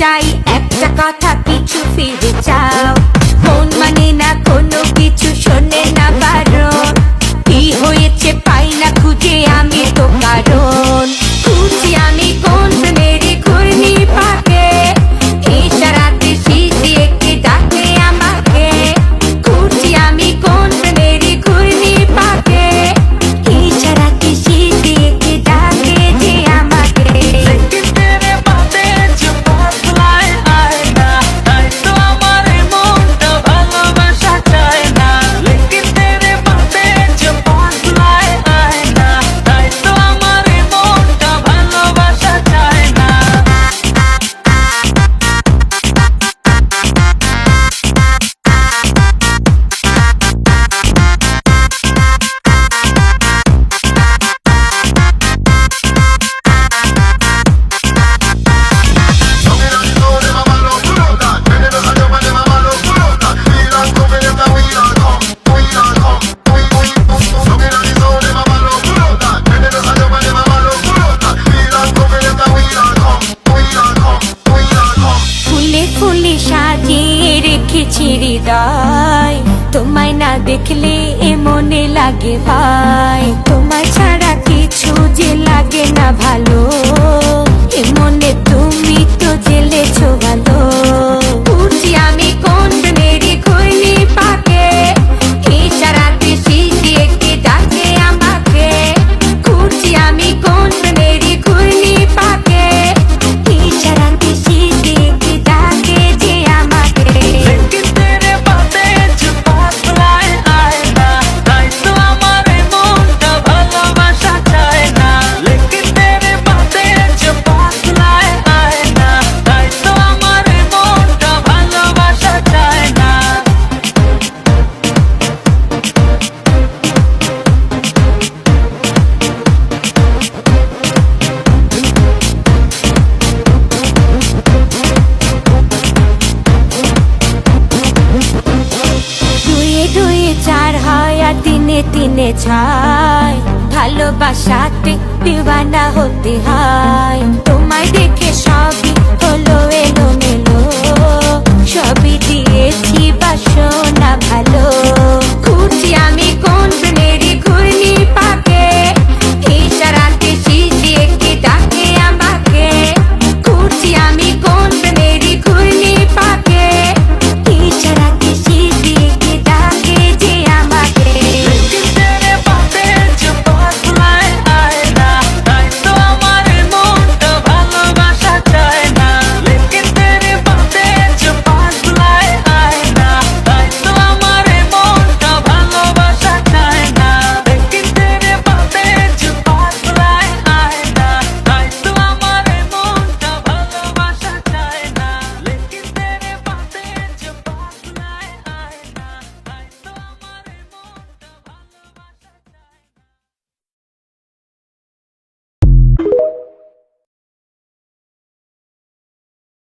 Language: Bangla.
চাই একটা কথা পিছু ফিরে চাও, মন মানে না কোনো কিছু শোনে না বারণ, কি হয়েছে পাই না খুঁজে আমি তো কারণ, খুঁজি আমি কোন প্রেমের ঘূর্ণি পাকে, ইশারাতে শীতে কে ডাকে আমাকে, খুঁজি আমি কোন প্রেমের ঘূর্ণি পাকে, ইশারাতে শীতে কে ডাকে যে আমাকে। সাজিয়ে রেখেছি হৃদয়, তোমায় না দেখলে এ মনে লাগে ভাই, তোমায় ছাড়া কিছু যে লাগে না ভালো, এ মনে তুমি তো জেলেছো ভালো, খুঁজি আমি কোন মেরি ঘূর্ণি পাকে, ইশারাতে শীতে কে ডাকে আমাকে, খুঁজি আমি কোন মেরি ঘূর্ণি পাকে, ইশারাতে শীতে কে ডাকে যে আমাকে। চার হয় আর দিনে দিনে ছাই, ভালোবাসাতে দিওয়ানা হতে হয়, তোমায় দেখে সবই